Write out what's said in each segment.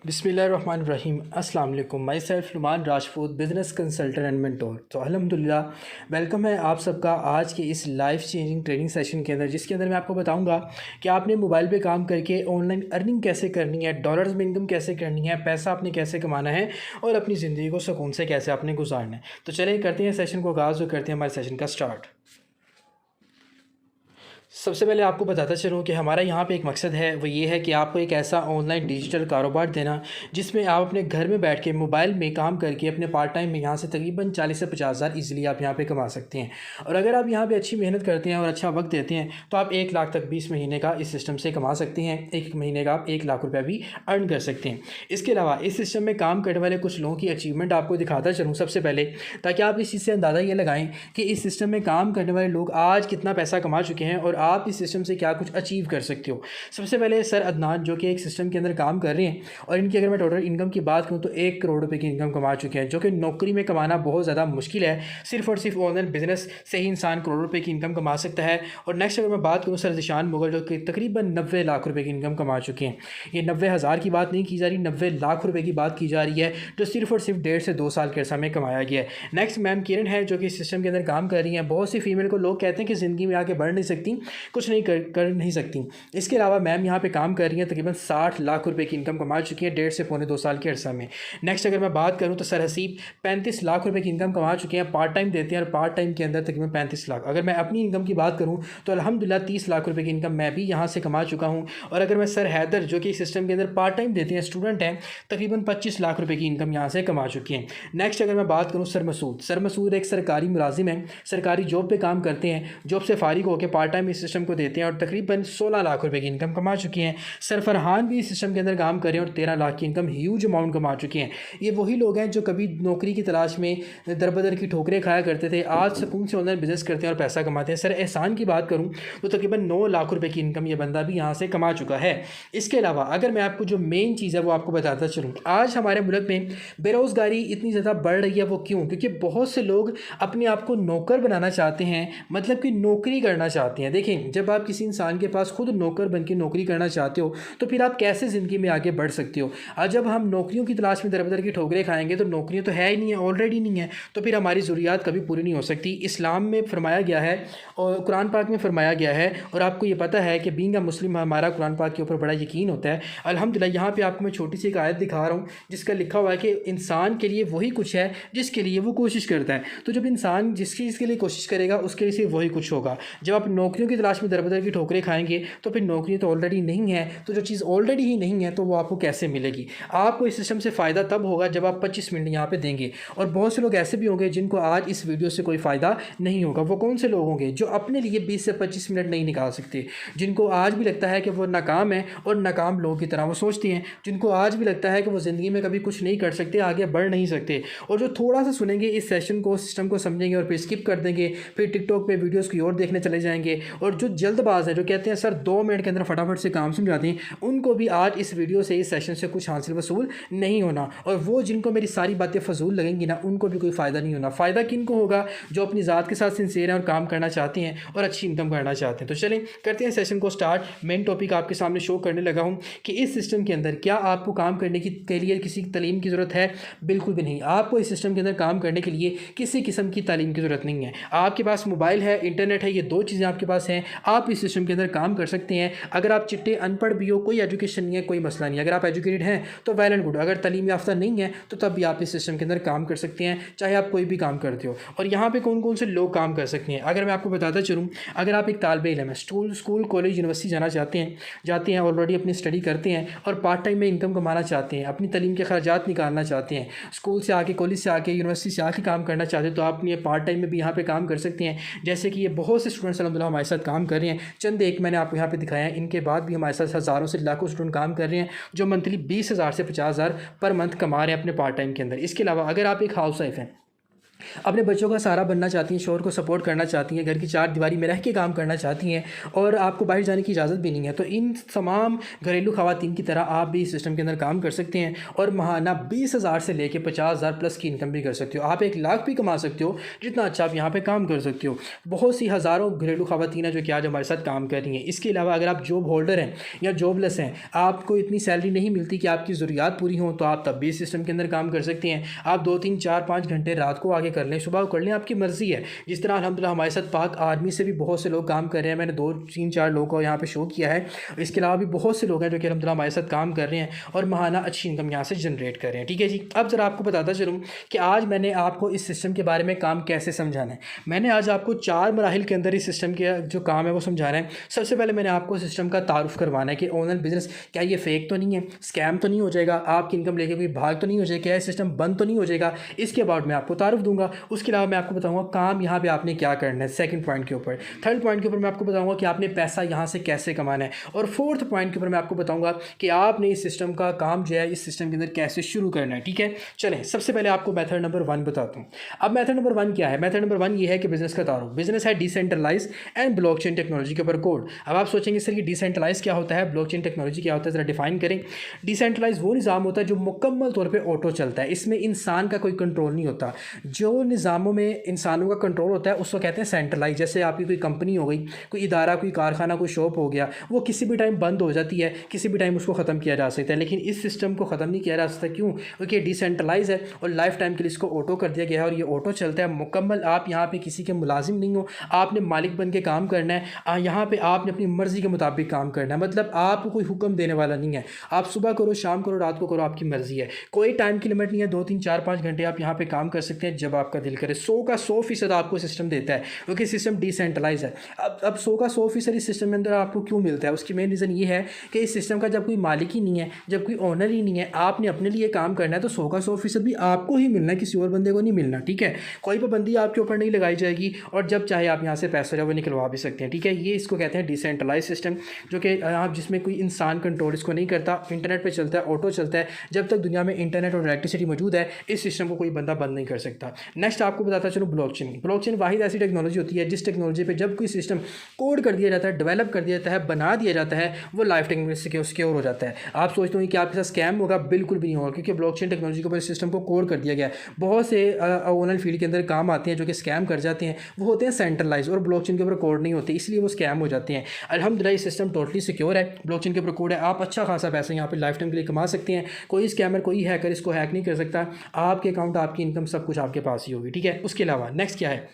बिस्मिल्लाहिर्रहमानिर्रहीम। अस्सलाम वालेकुम। Myself Numan Rajput, business consultant and mentor. तो अल्हम्दुलिल्लाह वेलकम है आप सबका आज के इस लाइफ चेंजिंग ट्रेनिंग सेशन के अंदर, जिसके अंदर मैं आपको बताऊंगा कि आपने मोबाइल पे काम करके ऑनलाइन अर्निंग कैसे करनी है, डॉलर्स में इनकम कैसे करनी है, पैसा आपने कैसे कमाना है और अपनी ज़िंदगी को सुकून से कैसे आपने गुजारना है। तो चलिए करते हैं सेशन को आगाज़ और करते हैं हमारे सेशन का स्टार्ट। सबसे पहले आपको बताता चलूँ कि हमारा यहाँ पे एक मकसद है, वो ये है कि आपको एक ऐसा ऑनलाइन डिजिटल कारोबार देना जिसमें आप अपने घर में बैठ के मोबाइल में काम करके अपने पार्ट टाइम में यहाँ से तकरीबन 40 से 50 हज़ार ईज़िली आप यहाँ पे कमा सकते हैं। और अगर आप यहाँ पे अच्छी मेहनत करते हैं और अच्छा वक्त देते हैं तो आप 1 लाख तक 20 महीने का इस सिस्टम से कमा सकते हैं। एक महीने का आप 1 लाख रुपया भी अर्न कर सकते हैं। इसके अलावा इस सिस्टम में काम करने वाले कुछ लोगों की अचीवमेंट आपको दिखाता चलूँ सबसे पहले, ताकि आप इस चीज़ से अंदाज़ा ये लगाएं कि इस सिस्टम में काम करने वाले लोग आज कितना पैसा कमा चुके हैं और आप इस सिस्टम से क्या कुछ अचीव कर सकते हो। सबसे पहले सर अदनान, जो कि एक सिस्टम के अंदर काम कर रहे हैं और इनकी अगर मैं टोटल इनकम की बात करूं तो 1 करोड़ रुपए की इनकम कमा चुके हैं, जो कि नौकरी में कमाना बहुत ज़्यादा मुश्किल है। सिर्फ और सिर्फ ऑनलाइन बिजनेस से ही इंसान करोड़ों रुपए की इनकम कमा सकता है। और नेक्स्ट अगर मैं बात करूँ सर ज़ीशान मुगल, जो कि तकरीबन 90 लाख रुपए की इनकम कमा चुके हैं। ये 90,000 की बात नहीं की जा रही, 90 लाख रुपए की बात की जा रही है, जो सिर्फ और सिर्फ 1.5 से 2 साल के अर्सा में कमाया गया है। नेक्स्ट मैम किरण है, जो कि सिस्टम के अंदर काम कर रही हैं। बहुत सी फीमेल को लोग कहते हैं कि ज़िंदगी में आगे बढ़ नहीं सकती, कुछ नहीं कर नहीं सकती। इसके अलावा मैम यहाँ पे काम कर रही हैं, तकरीबन 60 लाख रुपए की इनकम कमा चुकी है 1.5 से पौने 2 साल के अर्सा में। नेक्स्ट अगर मैं बात करूँ तो सर हसीब 35 लाख रुपए की इनकम कमा चुके हैं। पार्ट टाइम देते हैं और पार्ट टाइम के अंदर तकरीबन 35 लाख। अगर मैं अपनी इनकम की बात करूँ तो अल्हम्दुलिल्लाह 30 लाख रुपए की इनकम मैं भी यहाँ से कमा चुका हूँ। और अगर मैं सर हैदर, जो कि सिस्टम के अंदर पार्ट टाइम देते हैं, स्टूडेंट हैं, तकरीबन 25 लाख रुपए की इनकम यहाँ से कमा चुके हैं। नेक्स्ट अगर मैं बात करूँ सर मसूद एक सरकारी मुलाजिम है, सरकारी जॉब पे काम करते हैं, जॉब से फारिग होकर पार्ट टाइम इस सिस्टम को देते हैं और तकरीबन 16 लाख रुपए की इनकम कमा चुकी हैं। सर फरहान भी इस सिस्टम के अंदर काम कर रहे हैं और 13 लाख की इनकम ह्यूज अमाउंट कमा चुके हैं। ये वही लोग हैं जो कभी नौकरी की तलाश में दर-बदर की ठोकरें खाया करते थे, आज सुकून से ऑनलाइन बिजनेस करते हैं और पैसा कमाते हैं। सर एहसान की बात करूँ तो तकरीबन 9 लाख रुपए की इनकम ये बंदा भी यहाँ से कमा चुका है। इसके अलावा अगर मैं आपको जो मेन चीज़ है वो आपको बताता चलूँ, आज हमारे मुल्क में बेरोज़गारी इतनी ज़्यादा बढ़ रही है। वो क्यों? क्योंकि बहुत से लोग अपने आप को नौकर बनाना चाहते हैं, मतलब कि नौकरी करना चाहते हैं। देखें, जब आप किसी इंसान के पास खुद नौकर बन के नौकरी करना चाहते हो तो फिर आप कैसे ज़िंदगी में आगे बढ़ सकते हो। आज जब हम नौकरियों की तलाश में दर-बदर की ठोकरें खाएंगे तो नौकरियां तो है ही नहीं है, ऑलरेडी नहीं है, तो फिर हमारी ज़रूरियात कभी पूरी नहीं हो सकती। इस्लाम में फरमाया गया है और कुरान पाक में फरमाया गया है, और आपको ये पता है कि बीइंग अ मुस्लिम हमारा कुरान पाक के ऊपर बड़ा यकीन होता है। अल्हम्दुलिल्लाह यहाँ पे आपको मैं छोटी सी एक आयत दिखा रहा हूँ जिसका लिखा हुआ है कि इंसान के लिए वही कुछ है जिसके लिए वो कोशिश करता है। तो जब इंसान जिस चीज़ के लिए कोशिश करेगा उसके लिए सिर्फ वही कुछ होगा। जब आप नौकरियों की तलाश में दर-बदर की ठोकरें खाएंगे तो फिर नौकरी तो ऑलरेडी नहीं है, तो जो चीज़ ऑलरेडी ही नहीं है तो वो आपको कैसे मिलेगी। आपको इस सिस्टम से फ़ायदा तब होगा जब आप 25 मिनट यहाँ पे देंगे। और बहुत से लोग ऐसे भी होंगे जिनको आज इस वीडियो से कोई फ़ायदा नहीं होगा। वो कौन से लोग होंगे? जो अपने लिए 20 से 25 मिनट नहीं निकाल सकते, जिनको आज भी लगता है कि वो नाकाम है और नाकाम लोगों की तरह वो सोचते हैं, जिनको आज भी लगता है कि वो ज़िंदगी में कभी कुछ नहीं कर सकते, आगे बढ़ नहीं सकते, और जो थोड़ा सा सुनेंगे इस सेशन को, सिस्टम को समझेंगे और फिर स्किप कर देंगे, फिर टिकटॉक पे वीडियोस की और देखने चले जाएंगे, और जो जल्दबाज हैं, जो कहते हैं सर 2 मिनट के अंदर फटाफट से काम समझाते हैं, उनको भी आज इस वीडियो से, इस सेशन से कुछ हासिल वसूल नहीं होना। और वो जिनको मेरी सारी बातें फजूल लगेंगी ना, उनको भी कोई फ़ायदा नहीं होना। फ़ायदा किन को होगा? जो अपनी ज़ात के साथ सिंसियर हैं और काम करना चाहते हैं और अच्छी इनकम करना चाहते हैं। तो चलें करते हैं सेशन को स्टार्ट। मेन टॉपिक आपके सामने शो करने लगा हूँ कि इस सिस्टम के अंदर क्या आपको काम करने के लिए किसी तालीम की ज़रूरत है? बिल्कुल भी नहीं। आपको इस सिस्टम के अंदर काम करने के लिए किसी किस्म की तालीम की ज़रूरत नहीं है। आपके पास मोबाइल है, इंटरनेट है, ये 2 चीज़ें आपके पास हैं, आप इस सिस्टम के अंदर काम कर सकते हैं। अगर आप चिट्टे अनपढ़ भी हो, कोई एजुकेशन नहीं है, कोई मसला नहीं है। अगर आप एजुकेटेड हैं तो वेल एंड गुड, अगर तालीम याफ्ता नहीं है तो तब भी आप इस सिस्टम के अंदर काम कर सकते हैं, चाहे आप कोई भी काम करते हो। और यहाँ पे कौन कौन से लोग काम कर सकते हैं अगर मैं आपको बताता चलूँ। अगर आप एक तालिबे इल्म है, स्कूल कॉलेज यूनिवर्सिटी जाते हैं, ऑलरेडी अपनी स्टडी करते हैं और पार्ट टाइम में इनकम कमाना चाहते हैं, अपनी तालीम के खर्चात निकालना चाहते हैं, स्कूल से आके, कॉलेज से आके, यूनिवर्सिटी से आके काम करना चाहते हैं, तो आप ये पार्ट टाइम में भी यहाँ पे काम कर सकते हैं। जैसे कि ये बहुत से स्टूडेंट्स अल्हम्दुलिल्लाह हमारे साथ काम कर रहे हैं। चंद एक मैंने आपको यहाँ पे दिखाया है, इनके बाद भी हमारे साथ हज़ारों से लाखों स्टूडेंट काम कर रहे हैं जो मंथली 20,000 से 50,000 पर मंथ कमा रहे हैं अपने पार्ट टाइम के अंदर। इसके अलावा अगर आप एक हाउस वाइफ हैं, अपने बच्चों का सहारा बनना चाहती हैं, शौहर को सपोर्ट करना चाहती हैं, घर की चार दीवारी में रह के काम करना चाहती हैं और आपको बाहर जाने की इजाज़त भी नहीं है, तो इन तमाम घरेलू ख़वातीन की तरह आप भी इस सिस्टम के अंदर काम कर सकते हैं और माहाना 20,000 से लेके 50,000 प्लस की इनकम भी कर सकते हो। आप 1 लाख भी कमा सकते हो, जितना अच्छा आप यहाँ पे काम कर सकते हो। बहुत सी हज़ारों घरेलू ख़वातीन हैं जो कि आज हमारे साथ काम कर रही हैं। इसके अलावा अगर आप जॉब होल्डर हैं या जॉबलेस हैं, आपको इतनी सैलरी नहीं मिलती कि आपकी ज़रूरियात पूरी हों, तो आप तब भी इस सिस्टम के अंदर काम कर सकते हैं। आप 2, 3, 4, 5 घंटे रात को आगे कर लें, सुबह को कर लें, आपकी मर्ज़ी है। जिस तरह अल्हम्दुलिल्लाह हमारे साथ पाक आर्मी से भी बहुत से लोग काम कर रहे हैं, मैंने 2, 3, 4 लोगों को यहाँ पे शो किया है। इसके अलावा भी बहुत से लोग हैं जो कि अल्हम्दुलिल्लाह हमारे साथ काम कर रहे हैं और माहाना अच्छी इनकम यहाँ से जनरेट कर रहे हैं। ठीक है जी। अब ज़रा आपको बताता चलूँ कि आज मैंने आपको इस सिस्टम के बारे में काम कैसे समझाना है। मैंने आज आपको 4 मराहिल के अंदर इस सिस्टम के जो काम है वो समझाना है। सबसे पहले मैंने आपको सिस्टम का तारुफ़ करवाना है कि ऑनलाइन बिज़नेस क्या ये फ़ेक तो नहीं है, स्कैम तो नहीं हो जाएगा, आपकी इनकम लेके कोई भाग तो नहीं हो जाएगा, क्या ये सिस्टम बंद तो नहीं हो जाएगा। इसके बाद मैं आपको तारुफ़ दूँगा। उसके अलावा मैं आपको बताऊँगा काम यहाँ पे आपने क्या करना है सेकंड पॉइंट के ऊपर। थर्ड पॉइंट के ऊपर मैं आपको बताऊँगा कि आपने पैसा यहाँ से कैसे कमाना है और फोर्थ पॉइंट के ऊपर मैं आपको बताऊँगा कि आपने इस सिस्टम का काम जो है इस सिस्टम के अंदर कैसे शुरू करना है। ठीक है, चलें सबसे पहले आपको मेथड नंबर 1 बताता हूँ। अब मेथड नंबर 1 क्या है? मेथड नंबर 1 ये है कि बिज़नेस का तारुफ। बिज़नेस है डिसेंट्रलाइज एंड ब्लॉकचेन टेक्नोलॉजी के ऊपर कोड। अब आप सोचेंगे सर कि डिसेंट्रलाइज क्या होता है, ब्लॉकचेन टेक्नोलॉजी क्या होता है, ज़रा डिफाइन करें। डिसेंट्रलाइज वो निज़ाम होता है जो मुकम्मल तौर पर ऑटो चलता है, इसमें इंसान का कोई कंट्रोल नहीं होता। जो निज़ामों में इंसानों का कंट्रोल होता है उसको कहते हैं सेंट्रलाइज। जैसे आपकी कोई कंपनी हो गई, कोई इदारा, कोई कारखाना, कोई शॉप हो गया, वो किसी भी टाइम बंद हो जाती है, किसी भी टाइम उसको ख़त्म किया जा सकता है। लेकिन इस सिस्टम को ख़त्म नहीं किया जा सकता, क्यों? क्योंकि डिसेंट्रलाइज है और लाइफ टाइम के लिए इसको ऑटो कर दिया गया है और ये ऑटो चलता है मुकम्मल। आप यहाँ पे किसी के मुलाजिम नहीं हो, आपने मालिक बन के काम करना है। यहाँ पे आपने अपनी मर्ज़ी के मुताबिक काम करना है, मतलब आपको कोई हुक्म देने वाला नहीं है। आप सुबह करो, शाम करो, रात को करो, आपकी मर्ज़ी है। कोई टाइम की लिमिट नहीं है। 2, 3, 4, 5 घंटे आप यहाँ पे काम कर सकते हैं जब आपका दिल करे। 100 का 100% आपको सिस्टम देता है क्योंकि सिस्टम डिसेंट्रलाइज है। अब 100 का 100% इस सिस्टम के अंदर आपको क्यों मिलता है? उसकी मेन रीज़न ये है कि इस सिस्टम का जब कोई मालिक ही नहीं है, जब कोई ओनर ही नहीं है, आपने अपने लिए काम करना है, तो 100 का 100% भी आपको ही मिलना है, किसी और बंदे को नहीं मिलना। ठीक है, कोई पाबंदी आपके ऊपर नहीं लगाई जाएगी और जब चाहे आप यहाँ से पैसा जो है वो निकलवा भी सकते हैं। ठीक है, ये इसको कहते हैं डिसेंट्रलाइज सिस्टम, जो कि आप जिसमें कोई इंसान कंट्रोल इसको नहीं करता, इंटरनेट पर चलता है, ऑटो चलता है। जब तक दुनिया में इंटरनेट और इलेक्ट्रिसिटी मौजूद है, इस सिस्टम को कोई बंदा बंद नहीं कर सकता। नेक्स्ट आपको बताता चलो ब्लॉकचेन। ब्लॉकचेन वाहिद ऐसी टेक्नोलॉजी होती है जिस टेक्नोलॉजी पे जब कोई सिस्टम कोड कर दिया जाता है, डेवलप कर दिया जाता है, बना दिया जाता है, वो लाइफ टाइम सिक्योर हो जाता है। आप सोचते हो कि आपके साथ स्कैम होगा, बिल्कुल भी नहीं होगा, क्योंकि ब्लॉकचेन टेक्नोलॉजी के ऊपर सिस्टम को कोड कर दिया गया है। बहुत से ऑनलाइन फील्ड के अंदर काम आते हैं जो कि स्कैम कर जाते हैं, वो होते हैं सेंट्रलाइज और ब्लॉकचेन के ऊपर कोड नहीं होते, इसलिए वो स्कैम हो जाते हैं। अल्हम्दुलिल्लाह ये सिस्टम टोटली सिक्योर है, ब्लॉकचेन के ऊपर कोड है, आप अच्छा खासा पैसा यहाँ पे लाइफ टाइम के लिए कमा सकते हैं। कोई स्कैमर, कोई हैकर इसको हैक नहीं कर सकता। आपके अकाउंट, आपकी इनकम, सब कुछ आपके पास ही होगी। ठीक है, उसके अलावा नेक्स्ट क्या है?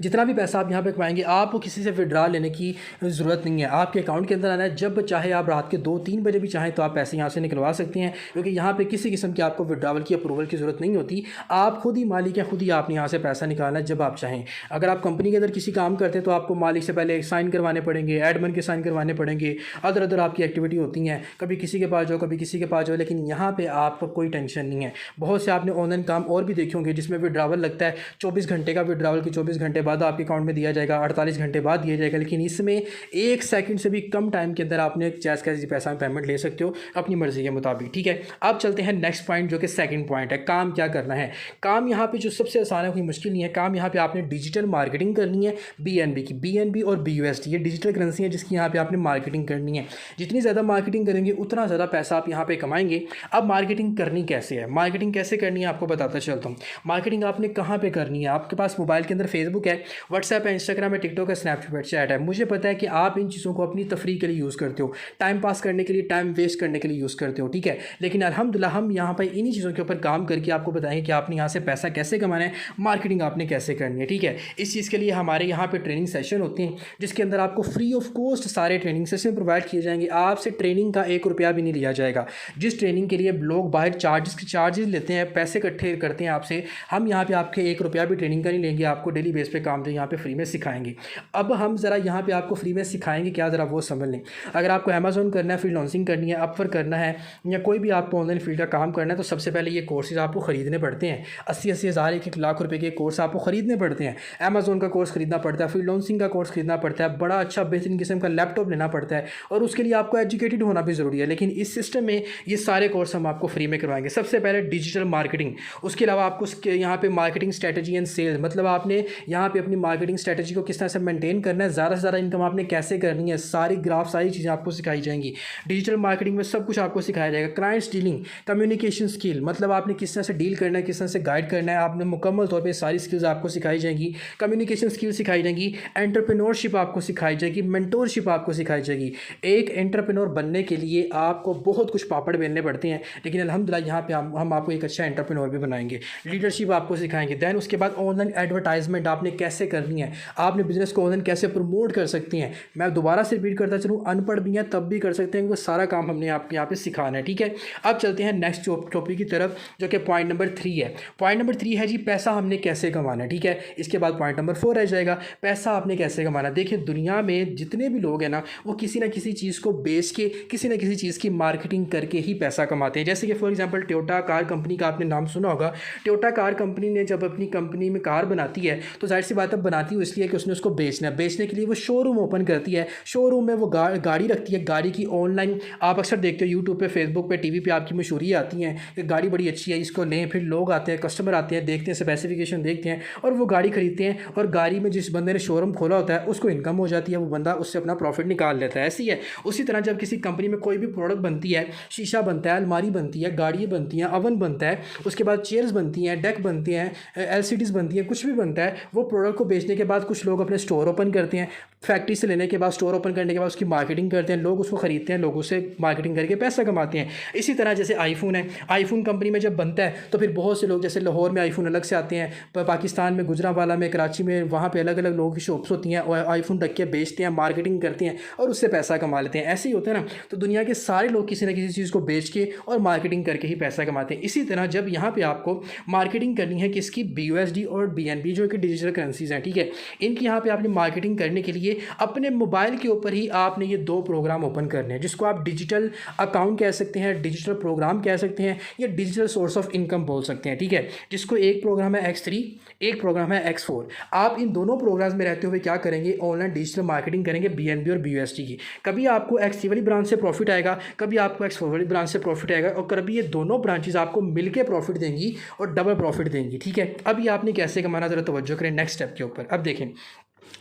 जितना भी पैसा आप यहाँ पे कमाएंगे, आपको किसी से विड्रा लेने की ज़रूरत नहीं है। आपके अकाउंट के अंदर आना है, जब चाहे आप रात के 2-3 बजे भी चाहें तो आप पैसे यहाँ से निकलवा सकते हैं, क्योंकि यहाँ पे किसी किस्म की आपको विड्रावल की अप्रूवल की ज़रूरत नहीं होती। आप खुद ही मालिक हैं, खुद ही आपने यहाँ से पैसा निकालना है जब आप चाहें। अगर आप कंपनी के अंदर किसी काम करते हैं तो आपको मालिक से पहले साइन करवाने पड़ेंगे, एडमिन के साइन करवाने पड़ेंगे, अदर आपकी एक्टिविटी होती हैं, कभी किसी के पास जाओ, कभी किसी के पास जाओ। लेकिन यहाँ पर आपको कोई टेंशन नहीं है। बहुत से आपने ऑनलाइन काम और भी देखे होंगे जिसमें विड्रावल लगता है, 24 घंटे का विड्रावल की 24 घंटे बाद आपके अकाउंट में दिया जाएगा, 48 घंटे बाद दिया जाएगा। लेकिन इसमें 1 सेकंड से भी कम टाइम के अंदर आपने जायज़ कैसे पैसा पेमेंट ले सकते हो अपनी मर्जी के मुताबिक। ठीक है, अब चलते हैं नेक्स्ट पॉइंट, जो कि सेकंड पॉइंट है, काम क्या करना है। काम यहाँ पे जो सबसे आसान है, कोई मुश्किल नहीं है। काम यहाँ पे आपने डिजिटल मार्केटिंग करनी है BNB की। BNB और BUSD ये डिजिटल करेंसी है जिसकी यहाँ पे आपने मार्केटिंग करनी है। जितनी ज़्यादा मार्केटिंग करेंगे उतना ज़्यादा पैसा आप यहाँ पे कमाएंगे। अब मार्केटिंग करनी कैसे है, मार्केटिंग कैसे करनी है आपको बताता चलता हूँ। मार्केटिंग आपने कहाँ पर करनी है? आपके पास मोबाइल के अंदर फेसबुक है, व्हाट्सएप है, इंस्टाग्राम है, टिकटॉक है, स्नैपचैट चैट है। मुझे पता है कि आप इन चीज़ों को अपनी तफरीह के लिए यूज़ करते हो, टाइम पास करने के लिए, टाइम वेस्ट करने के लिए यूज़ करते हो। ठीक है, लेकिन अल्हम्दुलिल्लाह हम यहाँ पर इन्हीं चीज़ों के ऊपर काम करके आपको बताएंगे कि आपने यहाँ से पैसा कैसे कमाना है, मार्केटिंग आपने कैसे करनी है। ठीक है, इस चीज़ के लिए हमारे यहाँ पे ट्रेनिंग सेशन होते हैं जिसके अंदर आपको फ्री ऑफ कॉस्ट सारे ट्रेनिंग सेशन प्रोवाइड किए जाएंगे। आपसे ट्रेनिंग का 1 रुपया भी नहीं लिया जाएगा। जिस ट्रेनिंग के लिए लोग बाहर चार्जेस लेते हैं, पैसे इकट्ठे करते हैं आपसे, हम यहाँ पर आपके 1 रुपया भी ट्रेनिंग का नहीं लेंगे। आपको डेली बेस पे काम जो यहाँ पे फ्री में सिखाएंगे। अब हम ज़रा यहाँ पे आपको फ्री में सिखाएंगे क्या, ज़रा वो समझ लें। अगर आपको अमेज़न करना है, फ्रीलांसिंग करनी है, अपवर्क करना है, या कोई भी आपको ऑनलाइन फील्ड का काम करना है, तो सबसे पहले ये कोर्सेज आपको ख़रीदने पड़ते हैं। 80-80 हज़ार 1-1 लाख रुपए के कोर्स आपको ख़रीदने पड़ते हैं। अमेज़न का कोर्स खरीदना पड़ता है, फ्रीलांसिंग का कोर्स खरीदना पड़ता है, बड़ा अच्छा बेहतरीन किस्म का लैपटॉप लेना पड़ता है, और उसके लिए आपको एजुकेटेड होना भी ज़रूरी है। लेकिन इस सिस्टम में ये सारे कोर्स हम आपको फ्री में करवाएंगे। सबसे पहले डिजिटल मार्केटिंग, उसके अलावा आपको यहाँ पे मार्केटिंग स्ट्रेटजी एंड सेल्स, मतलब आपने यहाँ पे अपनी मार्केटिंग स्ट्रेटजी को किस तरह से मेंटेन करना है, ज़्यादा से ज़्यादा इनकम आपने कैसे करनी है, सारी ग्राफ सारी चीज़ें आपको सिखाई जाएंगी। डिजिटल मार्केटिंग में सब कुछ आपको सिखाया जाएगा। क्लाइंट्स डीलिंग, कम्युनिकेशन स्किल, मतलब आपने किस तरह से डील करना है, किस तरह से गाइड करना है, आपने मुकम्मल तौर पर सारी स्किल्स आपको सिखाई जाएंगी। कम्युनिकेशन स्किल सिखाई जाएंगी, एंटरप्रेन्योरशिप आपको सिखाई जाएगी, मेंटोरशिप आपको सिखाई जाएगी। एक एंटरप्रेन्योर बनने के लिए आपको बहुत कुछ पापड़ बेलने पड़ते हैं, लेकिन अल्हम्दुलिल्लाह यहाँ पे हम आपको एक अच्छा एंटरप्रेन्योर भी बनाएंगे। लीडरशिप आपको सिखाएंगे। दैन उसके बाद ऑनलाइन एडवर्टाइजमेंट आपने कैसे करनी है, आपने बिजनेस को ऑनलाइन कैसे प्रमोट कर सकते हैं। मैं दोबारा से रिपीट करता चलूँ, अनपढ़ भी हैं तब भी कर सकते हैं, क्योंकि सारा काम हमने आपको यहाँ पे सिखाना है। ठीक है, अब चलते हैं नेक्स्ट टॉपिक की तरफ, जो कि पॉइंट नंबर 3 है। पॉइंट नंबर 3 है जी, पैसा हमने कैसे कमाना है। ठीक है, इसके बाद पॉइंट नंबर 4 रह जाएगा, पैसा आपने कैसे कमाना। देखिए, दुनिया में जितने भी लोग हैं ना, वो किसी ना किसी चीज़ को बेच के, किसी ना किसी चीज़ की मार्केटिंग करके ही पैसा कमाते हैं। जैसे कि for example Toyota car company का आपने नाम सुना होगा। टोयोटा कार कंपनी ने जब अपनी कंपनी में कार बनाती है, तो जाहिर सी बात है बनाती है इसलिए कि उसने उसको बेचना है। बेचने के लिए वो शोरूम ओपन करती है, शोरूम में वो गाड़ी रखती है। गाड़ी की ऑनलाइन आप अक्सर देखते हो, यूट्यूब पे, फेसबुक पे, टीवी पे आपकी मशहूरी आती हैं कि गाड़ी बड़ी अच्छी है, इसको लें। फिर लोग आते हैं, कस्टमर आते हैं, देखते हैं, स्पेसिफिकेशन देखते हैं, और वो गाड़ी खरीदते हैं। और गाड़ी में जिस बंदे ने शोरूम खोला होता है उसको इनकम हो जाती है, वो बंदा उससे अपना प्रॉफिट निकाल लेता है। ऐसी है। उसी तरह जब किसी कंपनी में कोई भी प्रोडक्ट बनती है, शीशा बनता है, अलमारी बनती है, गाड़ी बनती हैं, अवन बनता है, उसके बाद चेयर्स बनती हैं, डेक बनते हैं, एलसीडीज़ बनती हैं, कुछ भी बनता है, वो प्रोडक्ट को बेचने के बाद कुछ लोग अपने स्टोर ओपन करते हैं। फैक्ट्री से लेने के बाद, स्टोर ओपन करने के बाद उसकी मार्केटिंग करते हैं, लोग उसको खरीदते हैं, लोगों से मार्केटिंग करके पैसा कमाते हैं। इसी तरह जैसे आईफोन है, आईफोन कंपनी में जब बनता है तो फिर बहुत से लोग, जैसे लाहौर में आईफोन अलग से आते हैं, पाकिस्तान में गुजरांवाला में, कराची में, वहाँ पे अलग अलग लोगों की शॉप्स होती हैं, और आईफोन रख के बेचते हैं, मार्केटिंग करते हैं, और उससे पैसा कमा लेते हैं। ऐसे ही होता है ना। तो दुनिया के सारे लोग किसी ना किसी चीज़ को बेच के और मार्केटिंग करके ही पैसा कमाते हैं। इसी तरह जब यहाँ पे आपको मार्केटिंग करनी है किसकी, BUSD और BNB, जो कि डिजिटल करेंसीज हैं। ठीक है, इनकी यहाँ पे आपने मार्केटिंग करने के लिए अपने मोबाइल के ऊपर ही आपने ये 2 प्रोग्राम ओपन करने हैं, जिसको आप डिजिटल अकाउंट कह सकते हैं, डिजिटल प्रोग्राम कह सकते हैं, या डिजिटल सोर्स ऑफ इनकम बोल सकते हैं। ठीक है, जिसको एक प्रोग्राम है X3, एक प्रोग्राम है X4। आप इन दोनों प्रोग्राम्स में रहते हुए क्या करेंगे, ऑनलाइन डिजिटल मार्केटिंग करेंगे BNB और BUSD की। कभी आपको X3 वाली ब्रांच से प्रॉफिट आएगा, कभी आपको X4 वाली ब्रांच से प्रॉफिट आएगा, और कभी ये दोनों ब्रांचेस आपको मिलके प्रॉफिट देंगी और डबल प्रॉफिट देंगी। ठीक है, अब ये आपने कैसे कमाना, जरा तवज्जो करें नेक्स्ट स्टेप के ऊपर। अब देखें,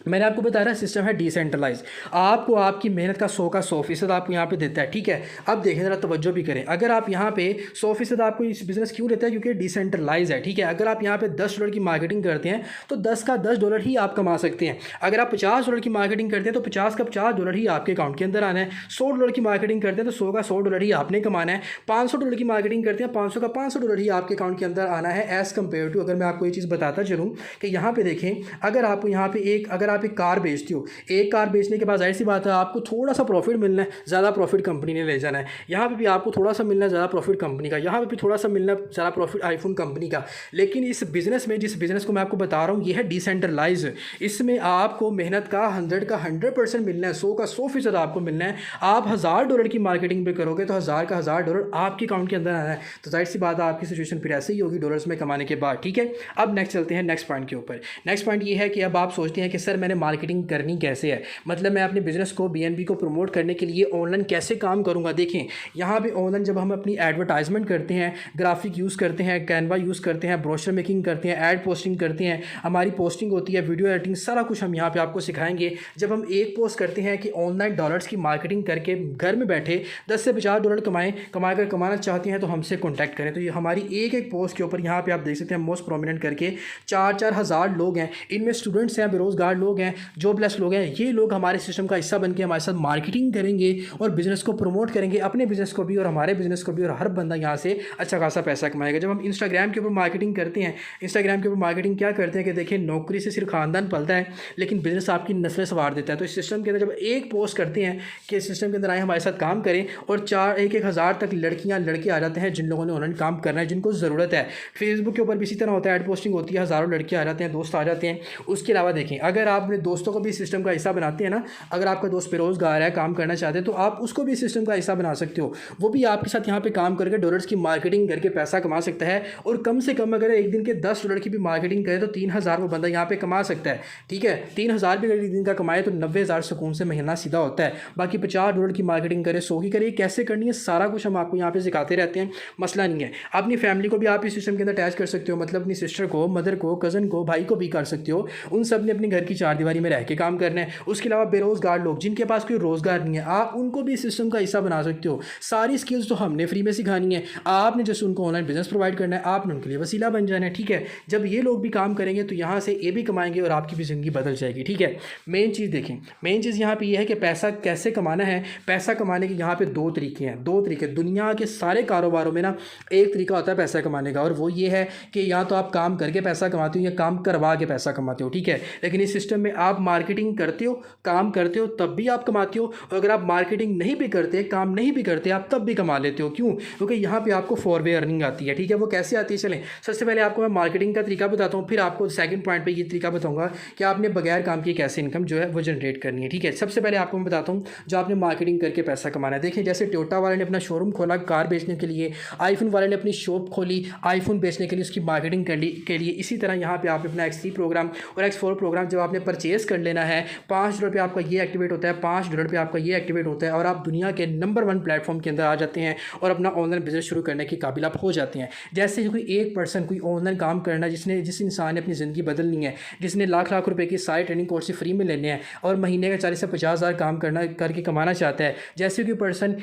मैंने आपको बता रहा सिस्टम है डिसेंट्रलाइज। आपको आपकी मेहनत का 100 का 100% आपको यहाँ पे देता है। ठीक है, अब देखें, ज़रा तवज्जो भी करें। अगर आप यहाँ पे 100% आपको इस बिज़नेस क्यों देता है, क्योंकि डिसेंट्रलाइज है। ठीक है, अगर आप यहाँ पे $10 की मार्केटिंग करते हैं तो 10 का $10 ही आप कमा सकते हैं। अगर आप $50 की मार्केटिंग करते हैं तो 50 का $50 ही आपके अकाउंट के अंदर आना है। $100 की मार्केटिंग करते हैं तो 100 का $100 ही आपने कमाना है। $500 की मार्केटिंग करते हैं, 500 का $500 ही आपके अकाउंट के अंदर आना है। एज़ कम्पेयर टू, अगर मैं आपको ये चीज़ बताता चलूँ कि यहाँ पे देखें, अगर आप यहाँ पे अगर आप एक कार बेचती हो, एक कार बेचने के बाद जाहिर सी बात है आपको थोड़ा सा प्रॉफिट मिलना है, ज़्यादा प्रॉफिट कंपनी ने ले जाना है। यहाँ पे भी आपको थोड़ा सा मिलना है, ज़्यादा प्रॉफिट कंपनी का। यहाँ पे भी थोड़ा सा मिलना है, ज़्यादा प्रॉफिट आईफोन कंपनी का। लेकिन इस बिज़नेस में, जिस बिज़नेस को मैं आपको बता रहा हूँ, ये है डिसेंट्रलाइज। इसमें आपको मेहनत का 100 का 100% मिलना है, 100 का 100% आपको मिलना है। आप $1000 की मार्केटिंग पे करोगे तो 1000 का $1000 आपके अकाउंट के अंदर आना है। तो जाहिर सी बात है आपकी सिचुएशन फिर ऐसे ही होगी डॉलर्स में कमाने के बाद। ठीक है, अब नेक्स्ट चलते हैं नेक्स्ट पॉइंट के ऊपर। नेक्स्ट पॉइंट ये है कि अब आप सोचते हैं कि सर मैंने मार्केटिंग करनी कैसे है, मतलब मैं अपने बिज़नेस को, BNB को प्रमोट करने के लिए ऑनलाइन कैसे काम करूंगा। देखें, यहाँ पे ऑनलाइन जब हम अपनी एडवर्टाइजमेंट करते हैं, ग्राफिक यूज़ करते हैं, कैनवा यूज़ करते हैं, ब्रोशर मेकिंग करते हैं, ऐड पोस्टिंग करते हैं, हमारी पोस्टिंग होती है, वीडियो एडिटिंग, सारा कुछ हम यहाँ पे आपको सिखाएंगे। जब हम एक पोस्ट करते हैं कि ऑनलाइन डॉलर्स की मार्केटिंग करके घर में बैठे $10 से $50 कमाना चाहते हैं तो हमसे कॉन्टैक्ट करें। तो ये हमारी एक पोस्ट के ऊपर यहाँ पे आप देख सकते हैं मोस्ट प्रोमिनेंट करके 4-4 हज़ार लोग हैं। इनमें स्टूडेंट्स हैं, बेरोज़गार लोग हैं, जॉबलेस लोग हैं, ये लोग हमारे सिस्टम का हिस्सा बन के हमारे साथ मार्केटिंग करेंगे और बिज़नेस को प्रमोट करेंगे, अपने बिज़नेस को भी और हमारे बिज़नेस को भी, और हर बंदा यहाँ से अच्छा खासा पैसा कमाएगा। जब हम इंस्टाग्राम के ऊपर मार्केटिंग करते हैं, इंस्टाग्राम के ऊपर मार्केटिंग क्या करते हैं कि देखिए नौकरी से सिर्फ खानदान पलता है लेकिन बिज़नेस आपकी नस्लें संवार देता है। तो इस सिस्टम के अंदर जब एक पोस्ट करते हैं कि इस सिस्टम के अंदर आए हमारे साथ काम करें, और 1,000 तक लड़कियाँ लड़के आ जाते हैं जिन लोगों ने ऑनलाइन काम करना है, जिनको ज़रूरत है। फेसबुक के ऊपर भी इसी तरह होता है, एड पोस्टिंग होती है, हज़ारों लड़के आ जाते हैं, दोस्त आ जाते हैं। उसके अलावा देखें, अगर आप अपने दोस्तों को भी सिस्टम का हिस्सा बनाते हैं ना, अगर आपका दोस्त बेरोजगार है, काम करना चाहते हैं, तो आप उसको भी सिस्टम का हिस्सा बना सकते हो। वो भी आपके साथ यहाँ पे काम करके डॉलर्स की मार्केटिंग करके पैसा कमा सकता है। और कम से कम अगर एक दिन के 10 डॉलर की भी मार्केटिंग करे तो 3,000 वो बंदा यहाँ पे कमा सकता है। ठीक है, 3,000 भी अगर एक दिन का कमाए तो 90,000 सुकून से महीना सीधा होता है। बाकी 50 डॉलर की मार्केटिंग करे, 100 की करे, कैसे करनी है सारा कुछ हम आपको यहाँ पे सिखाते रहते हैं, मसला नहीं है। अपनी फैमिली को भी आप इस सिस्टम के अंदर अटैच कर सकते हो, मतलब अपनी सिस्टर को, मदर को, कज़न को, भाई को भी कर सकते हो। उन सब ने अपने घर की चारदीवारी में रह के काम करना है। उसके अलावा बेरोजगार लोग जिनके पास कोई रोजगार नहीं है, आप उनको भी सिस्टम का हिस्सा बना सकते हो। सारी स्किल्स तो हमने फ्री में सिखानी है, आपने जैसे उनको ऑनलाइन बिजनेस प्रोवाइड करना है, आपने उनके लिए वसीला बन जाना है। ठीक है, जब ये लोग भी काम करेंगे तो यहाँ से ये भी कमाएंगे और आपकी भी ज़िंदगी बदल जाएगी। ठीक है, मेन चीज़ देखें, मेन चीज़ यहाँ पे ये है कि पैसा कैसे कमाना है। पैसा कमाने के यहाँ पे दो तरीके हैं, दो तरीके। दुनिया के सारे कारोबारों में ना एक तरीका होता है पैसा कमाने का, और वो ये है कि या तो आप काम करके पैसा कमाते हो या काम करवा के पैसा कमाते हो। ठीक है, लेकिन इस सिस्टम में आप मार्केटिंग करते हो, काम करते हो, तब भी आप कमाते हो, और अगर आप मार्केटिंग नहीं भी करते, काम नहीं भी करते, आप तब भी कमा लेते हो। क्यों? क्योंकि यहाँ पे आपको 4 वे अर्निंग आती है। ठीक है, वो कैसे आती है, चलें सबसे पहले आपको मैं मार्केटिंग का तरीका बताता हूँ, फिर आपको सेकंड पॉइंट पे ये तरीका बताऊंगा कि आपने बगैर काम किए कैसे इनकम जो है वो जनरेट करनी है। ठीक है, सबसे पहले आपको मैं बताता हूँ जो आपने मार्केटिंग करके पैसा कमाना है। देखिए, जैसे टोयोटा वाले ने अपना शोरूम खोला कार बेचने के लिए, आईफोन वाले ने अपनी शॉप खोली आईफोन बेचने के लिए, उसकी मार्केटिंग के लिए। इसी तरह यहाँ पे आप अपना X3 प्रोग्राम और X4 प्रोग्राम जब आपने परचेज कर लेना है, $5 पे आपका ये एक्टिवेट होता है, $5 पे आपका ये एक्टिवेट होता है, और आप दुनिया के नंबर 1 प्लेटफॉर्म के अंदर आ जाते हैं और अपना ऑनलाइन बिजनेस शुरू करने के काबिल आप हो जाते हैं। जैसे कोई एक पर्सन कोई ऑनलाइन काम करना, जिस इंसान ने अपनी ज़िंदगी बदलनी है, जिसने लाख लाख रुपए की सारी ट्रेनिंग कोर्स फ्री में लेने हैं और महीने का 40 से 50 हज़ार काम करके कमाना चाहता है, जैसे कोई पर्सन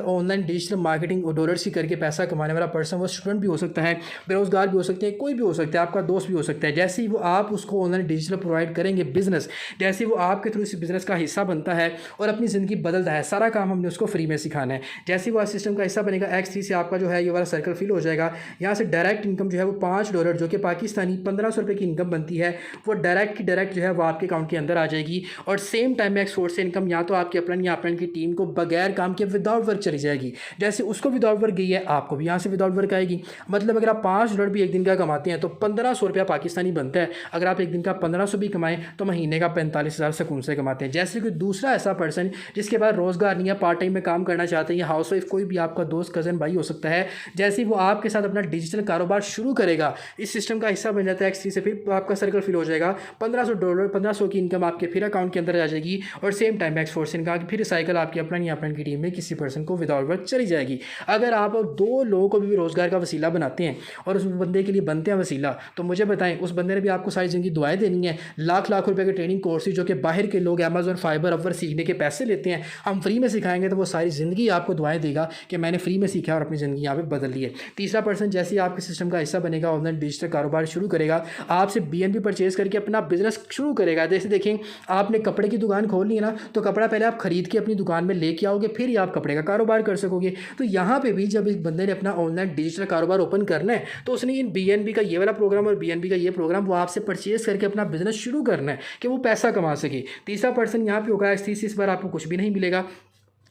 ऑनलाइन डिजिटल मार्केटिंग और डॉलर्स की करके पैसा कमाने वाला पर्सन, वो स्टूडेंट भी हो सकता है, बेरोजगार भी हो सकते हैं, कोई भी हो सकता है, आपका दोस्त भी हो सकता है। जैसे ही वो आप उसको ऑनलाइन डिजिटल प्रोवाइड करेंगे बिजनेस, जैसे वो आपके थ्रू इस बिजनेस का हिस्सा बनता है और अपनी ज़िंदगी बदलता है, सारा काम हमने उसको फ्री में सिखाना है। जैसे वो सिस्टम का हिस्सा बनेगा, X3 से आपका जो है ये वाला सर्कल फिल हो जाएगा। यहाँ से डायरेक्ट इनकम जो है वो $5 जो कि पाकिस्तानी 1500 रुपये की इनकम बनती है, वो डायरेक्ट की डायरेक्ट जो है वो आपके अकाउंट के अंदर आ जाएगी। और सेम टाइम में X4 से इनकम या तो आपके अपने या अपने की टीम को बगैर काम के विदाउट वर्क चली जाएगी। जैसे उसको विदाउट वर्क गई है, आपको भी यहाँ से विदाउट वर्क आएगी। मतलब अगर आप $5 भी एक दिन का कमाते हैं तो 1500 रुपया पाकिस्तानी बनता है। अगर आप एक दिन का 1500 भी कमाएं तो महीने का 45,000 सुकून से कमाते हैं। जैसे कोई दूसरा ऐसा पर्सन जिसके पास रोजगार नहीं है, पार्ट टाइम में काम करना चाहते हैं, या हाउस वाइफ, कोई भी आपका दोस्त, कज़न, भाई हो सकता है, जैसे ही वो आपके साथ अपना डिजिटल कारोबार शुरू करेगा, इस सिस्टम का हिस्सा बन जाता है X3 से, फिर आपका सर्कल फिल हो जाएगा। $1500 की इनकम आपके फिर अकाउंट के अंदर आ जाएगी, और सेम टाइम X4 से इनका फिर साइकिल आपकी अपना या अपने की टीम में किसी पर्सन को विदाउट वर्क चली जाएगी। अगर आप 2 लोगों को भी रोजगार का वसीला बनाते हैं और उस बंदे के लिए बनते हैं वसीला, तो मुझे बताएं उस बंदे ने भी आपको सारी ज़िंदगी दुआएं देनी है। लाख लाख रुपए के ट्रेनिंग कोर्सेज जो कि बाहर के लोग अमेजोन, फाइबर, अपवर सीखने के पैसे लेते हैं, हम फ्री में सिखाएंगे तो वो सारी ज़िंदगी आपको दुआएं देगा कि मैंने फ्री में सीखा और अपनी ज़िंदगी यहाँ पे बदल ली है। तीसरा पर्सन जैसे ही आपके सिस्टम का हिस्सा बनेगा, ऑनलाइन डिजिटल कारोबार शुरू करेगा, आपसे BNB परचेज करके अपना बिजनेस शुरू करेगा। जैसे देखें, आपने कपड़े की दुकान खोलनी है ना, तो कपड़ा पहले आप खरीद के अपनी दुकान में लेके आओगे, फिर ही आप कपड़े का कारोबार कर सकोगे। तो यहाँ पे भी जब एक बंदे ने अपना ऑनलाइन डिजिटल कारोबार ओपन करना है तो उसने इन BNB का ये वाला प्रोग्राम और BNB का ये प्रोग्राम वो आपसे परचेज करके अपना बिजनेस शुरू करना है कि वो पैसा कमा सके। तीसरा पर्सन यहाँ पे होगा X3, इस बार आपको कुछ भी नहीं मिलेगा,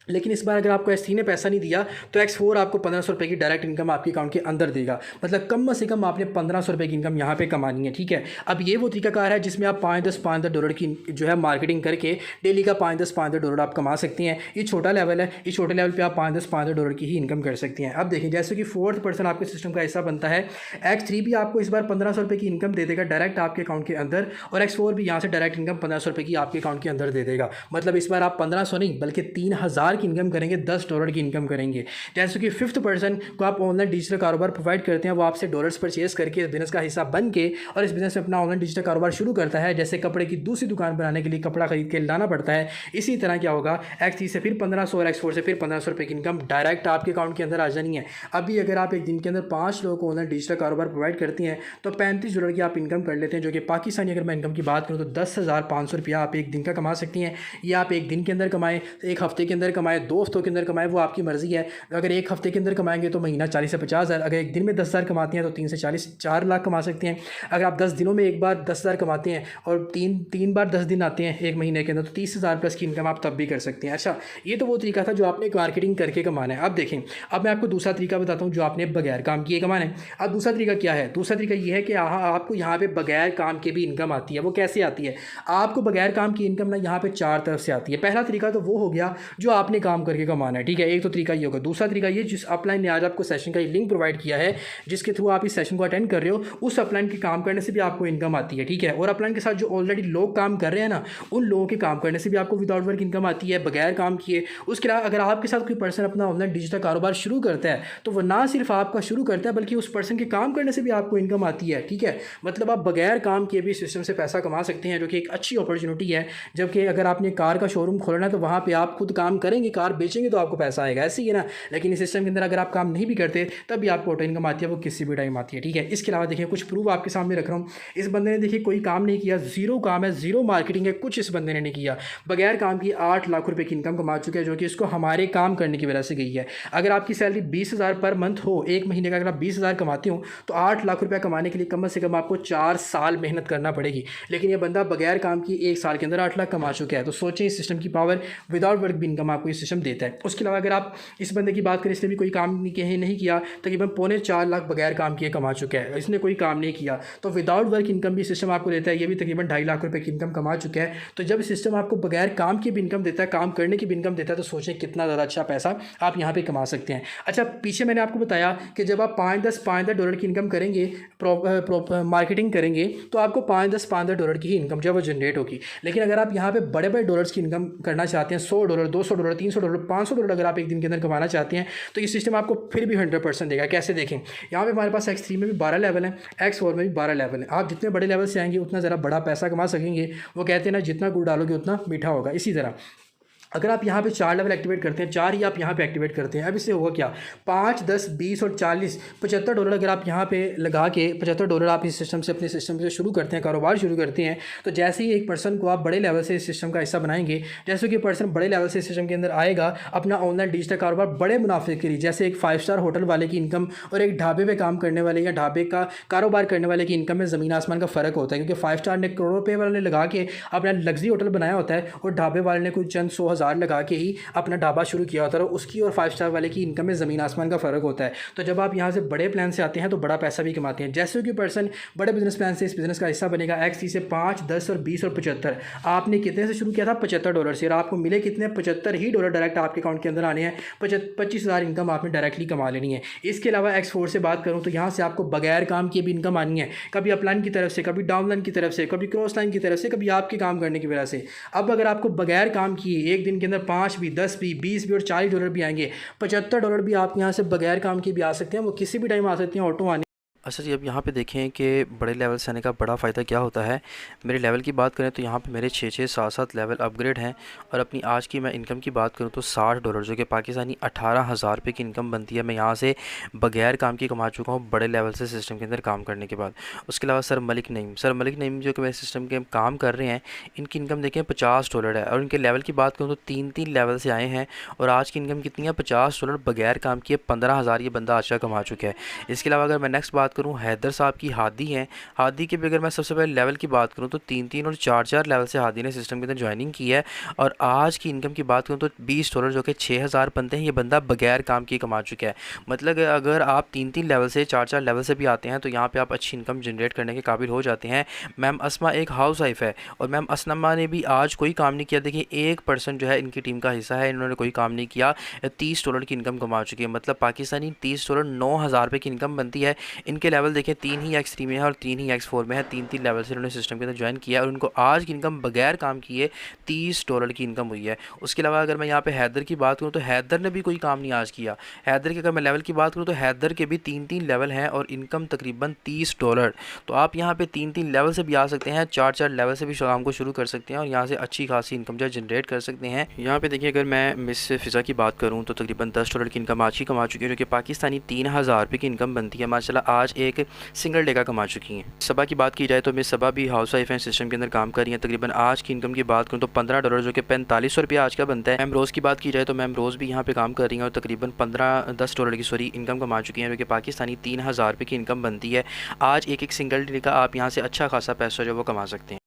लेकिन इस बार अगर आपको X3 ने पैसा नहीं दिया तो X4 आपको 1500 रुपये की डायरेक्ट इनकम आपके अकाउंट के अंदर देगा। मतलब कम से कम आपने 1500 रुपये की इनकम यहाँ पे कमानी है। ठीक है, अब ये वो तरीकाकार है जिसमें आप $5-10 की जो है मार्केटिंग करके डेली का $5-10 आप कमा सकते हैं। ये छोटा लेवल है, इस छोटे लेवल पर आप $5-10 की ही इनकम कर सकते हैं। अब देखिए, जैसे कि 4th पर्सन आपके सिस्टम का हिस्सा बनता है, X3 भी आपको इस बार 1500 रुपये की इनकम दे देगा डायरेक्ट आपके अकाउंट के अंदर, और X4 भी यहाँ से डायरेक्ट इनकम 1500 रुपये की आपके अकाउंट के अंदर दे देगा। मतलब इस बार आप 1500 नहीं बल्कि 3000 $1000 की इनकम करेंगे, $10 की इनकम करेंगे। जैसे कि 5th पर्सन को आप ऑनलाइन डिजिटल कारोबार प्रोवाइड करते हैं, वो आपसे डॉलर्स परचेज करके इस बिज़नेस का हिस्सा बन के और इस बिज़नेस में अपना ऑनलाइन डिजिटल कारोबार शुरू करता है। जैसे कपड़े की दूसरी दुकान बनाने के लिए कपड़ा खरीद के लाना पड़ता है, इसी तरह क्या होगा, X3 से फिर 1500 और X4 से फिर 1500 रुपये की इनकम डायरेक्ट आपके अकाउंट के अंदर आ जानी है। अभी अगर आप एक दिन के अंदर 5 लोगों को ऑनलाइन डिजिटल कारोबार प्रोवाइड करती हैं तो $35 की आप इनकम कर लेते हैं, जो कि पाकिस्तानी अगर मैं इनकम की बात करूँ तो 10,500 रुपया आप एक दिन का कमा सकती हैं। ये आप एक दिन के अंदर कमाएं, एक हफ्ते के अंदर कमाएं, 2 हफ्तों के अंदर कमाएं, वो आपकी मर्जी है। अगर एक हफ्ते के अंदर कमाएंगे तो महीना 40 से 50 हज़ार, अगर एक दिन में 10,000 कमाती हैं तो 3 से 4 लाख कमा सकते हैं। अगर आप 10 दिनों में एक बार 10,000 कमाते हैं और तीन बार 10 दिन आते हैं एक महीने के अंदर तो 30,000 प्लस की इनकम आप तब भी कर सकते हैं। अच्छा, ये तो वो तरीका था जो आपने मार्केटिंग करके कमाना है। अब देखें, अब मैं आपको दूसरा तरीका बताता हूँ जो आपने बगैर काम किए कमाना है। अब दूसरा तरीका क्या है? दूसरा तरीका ये है कि आपको यहाँ पे बगैर काम के भी इनकम आती है। वो कैसे आती है? आपको बगैर काम की इनकम ना यहाँ पे 4 तरफ से आती है। पहला तरीका तो वो हो गया जो आपने काम करके कमाना है, ठीक है, एक तो तरीका ये होगा। दूसरा तरीका ये, जिस अपलाइन ने आज आपको सेशन का लिंक प्रोवाइड किया है, जिसके थ्रू आप इस सेशन को अटेंड कर रहे हो, उस अपलाइन के काम करने से भी आपको इनकम आती है, ठीक है। और अपलाइन के साथ जो ऑलरेडी लोग काम कर रहे हैं ना, उन लोगों के काम करने से भी आपको विदाउट वर्क इनकम आती है, बगैर काम किए। उसके अलावा अगर आपके साथ कोई पर्सन अपना ऑनलाइन डिजिटल कारोबार शुरू करता है तो वो ना सिर्फ आपका शुरू करता है बल्कि उस पर्सन के काम करने से भी आपको इनकम आती है, ठीक है। मतलब आप बगैर काम किए भी सिस्टम से पैसा कमा सकते हैं, जो कि एक अच्छी अपॉर्चुनिटी है। जबकि अगर आपने कार का शोरूम खोलना है तो वहाँ पे आप खुद काम करेंगे, कार बेचेंगे तो आपको पैसा आएगा, ऐसे ही है ना। लेकिन इस सिस्टम के अंदर अगर आप काम नहीं भी करते तब भी आपको ऑटो इनकम आती है, वो किसी भी टाइम आती है, ठीक है। इसके अलावा देखिए कुछ प्रूफ आपके सामने रख रहा हूँ। इस बंदे ने देखिए कोई काम नहीं किया, जीरो काम है, जीरो मार्केटिंग है, कुछ इस बंदे ने नहीं किया, बगैर काम की 8 लाख रुपए की इनकम कमा चुका है, जो कि इसको हमारे काम करने की वजह से गई है। अगर आपकी सैलरी 20,000 पर मंथ हो, एक महीने का अगर आप 20,000 कमाते हो तो 8 लाख रुपया कमाने के लिए कम से कम आपको 4 साल मेहनत करना पड़ेगी। लेकिन ये बंदा बगैर काम की 1 साल के अंदर 8 लाख कमा चुका है। तो सोचें इस सिस्टम की पावर, विदाउट वर्क भी इनकम आपको ये सिस्टम देता है। उसके अलावा अगर आप इस बंदे की बात करें, इसने भी कोई काम नहीं किया, तकरीबन 3.25 लाख बगैर काम किए कमा चुका है। इसने कोई काम नहीं किया तो विदाउट वर्क इनकम भी सिस्टम आपको देता है, ये भी तकरीबन 2.5 लाख रुपए की इनकम कमा चुका है। तो जब सिस्टम आपको बगैर काम की भी इनकम देता है, काम करने की भी इनकम देता है, तो सोचें कितना ज़्यादा अच्छा पैसा आप यहाँ पे कमा सकते हैं। अच्छा, पीछे मैंने आपको बताया कि जब आप $5-10 की इनकम करेंगे, मार्केटिंग करेंगे, तो आपको $5-10 की ही इनकम जो है वो जनरेट होगी। लेकिन अगर आप यहाँ पे बड़े बड़े डॉलर्स की इनकम करना चाहते हैं, $100, $200, $300, $500 अगर आप एक दिन के अंदर कमाना चाहते हैं, तो ये सिस्टम आपको फिर भी 100% देगा। कैसे देखें, यहाँ पे हमारे पास X3 में भी 12 लेवल है, X4 में भी 12 लेवल है। आप जितने बड़े लेवल से आएंगे उतना ज़रा बड़ा पैसा कमा सकेंगे। वो कहते हैं ना, जितना गुड़ डालोगे उतना मीठा होगा। इसी तरह अगर आप यहाँ पे 4 लेवल एक्टिवेट करते हैं, 4 ही आप यहाँ पे एक्टिवेट करते हैं, अब इससे होगा क्या, 5, 10, 20 और 40, $75 अगर आप यहाँ पे लगा के $75 आप इस सिस्टम से, अपने सिस्टम से शुरू करते हैं, कारोबार शुरू करते हैं, तो जैसे ही एक पर्सन को आप बड़े लेवल से इस सिस्टम का हिस्सा बनाएंगे, जैसे कि पर्सन बड़े लेवल से इस सिस्टम के अंदर आएगा, अपना ऑनलाइन डिजिटल कारोबार बड़े मुनाफे के लिए, जैसे एक 5 स्टार होटल वाले की इनकम और एक ढाबे पर काम करने वाले या ढाबे का कारोबार करने वाले की इनकम में ज़मीन आसमान का फ़र्क होता है। क्योंकि 5 स्टार ने करोड़ों रुपये वाले ने लगा के अपना लग्जरी होटल बनाया होता है और ढाबे वाले ने कुछ चंद 100,000 लगा के ही अपना ढाबा शुरू किया होता है, उसकी और 5 स्टार वाले की इनकम में ज़मीन आसमान का फ़र्क होता है। तो जब आप यहाँ से बड़े प्लान से आते हैं तो बड़ा पैसा भी कमाते हैं। जैसे कि पर्सन बड़े बिजनेस प्लान से इस बिज़नेस का हिस्सा बनेगा, X3 से 5, 10 और 20 और 75, आपने कितने से शुरू किया था, $75 से, और आपको मिले कितने, $75 ही डॉलर डायरेक्ट आपके अकाउंट के अंदर आने हैं। 25,000 इनकम आपने डायरेक्टली कमा लेनी है। इसके अलावा X4 से बात करूँ तो यहाँ से आपको बगैर काम की भी इनकम आनी है, कभी अपलाइन की तरफ से, कभी डाउनलाइन की तरफ से, कभी क्रॉस लाइन की तरफ से, कभी आपके काम करने की वजह से। अब अगर आपको बगैर काम किए एक दिन के अंदर 5 भी, 10 भी, 20 भी और $40 भी आएंगे, $75 भी आप यहाँ से बगैर काम के भी आ सकते हैं, वो किसी भी टाइम आ सकते हैं ऑटो आने। अच्छा जी, अब यहाँ पे देखें कि बड़े लेवल से आने का बड़ा फ़ायदा क्या होता है। मेरे लेवल की बात करें तो यहाँ पे मेरे 6-6, 7-7 लेवल अपग्रेड हैं। और अपनी आज की मैं इनकम की बात करूँ तो $60, जो कि पाकिस्तानी 18,000 रुपये की इनकम बनती है, मैं यहाँ से बगैर काम की कमा चुका हूँ, बड़े लेवल से सिस्टम के अंदर काम करने के बाद। उसके अलावा सर मलिक नईम जो कि मेरे सिस्टम के काम कर रहे हैं, इनकी इनकम देखें $50 है। और इनके लेवल की बात करूँ तो 3-3 लेवल से आए हैं और आज की इनकम कितनी है, $50 बगैर काम किए 15,000 ये बंदा आज का कमा चुका है। इसके अलावा अगर मैं नेक्स्ट बात करूं, हैदर साहब की हादी हैं, हादी के भी अगर मैं सबसे पहले लेवल की बात करूं तो 3-3 और 4-4 लेवल से हादी ने सिस्टम के अंदर ज्वाइनिंग की है। और आज की इनकम की बात करूं तो $20 जो कि 6,000 बनते हैं, ये बंदा बगैर काम किए कमा चुका है। मतलब अगर आप 3-3 लेवल से, 4-4 लेवल से भी आते हैं तो यहाँ पर आप अच्छी इनकम जनरेट करने के काबिल हो जाते हैं। मैम असमा एक हाउस वाइफ है और मैम असमा ने भी आज कोई काम नहीं किया। देखिए 1% जो है इनकी टीम का हिस्सा है, इन्होंने कोई काम नहीं किया, $30 की इनकम कमा चुकी है। मतलब पाकिस्तानी $30, 9,000 रुपये की इनकम बनती है। इनकी उनके लेवल देखें 3 ही X3 में है और 3 ही X4 में है। 3 लेवल से उन्होंने सिस्टम के अंदर ज्वाइन किया और उनको आज की इनकम बगैर काम किए $30 की इनकम हुई है। उसके अलावा अगर मैं यहाँ पे हैदर की बात करूँ तो हैदर ने भी कोई काम नहीं आज किया। हैदर के अगर मैं लेवल की बात करूँ तो हैदर के भी 3 लेवल हैं और इनकम तकरीबन $30। तो आप यहाँ पे 3 लेवल से भी आ सकते हैं, 4 लेवल से भी काम को शुरू कर सकते हैं और यहाँ से अच्छी खासी इनकम जो जनरेट कर सकते हैं। यहाँ पे देखिए अगर मैं मिस फ़िज़ा की बात करूँ तो तकरीबन $10 की इनकम आज ही कमा चुकी है, जो कि पाकिस्तानी 3000 रुपये की इनकम बनती है। माशाल्लाह आज एक सिंगल डे का कमा चुकी हैं। सबा की बात की जाए तो मिस सबा भी हाउस वाइफ हैं, सिस्टम के अंदर काम कर रही हैं। तकरीबन आज की इनकम की बात करूँ तो $15 जो कि $4500 आज का बनता है। मैम रोज़ की बात की जाए तो मैम रोज़ भी यहाँ पे काम कर रही हैं और तकरीबन $10 की इनकम कमा चुकी हैं, जो कि पाकिस्तानी 3000 रुपये की इनकम बनती है। आज एक सिंगल डे का आप यहाँ से अच्छा खासा पैसा जो वो कमा सकते हैं।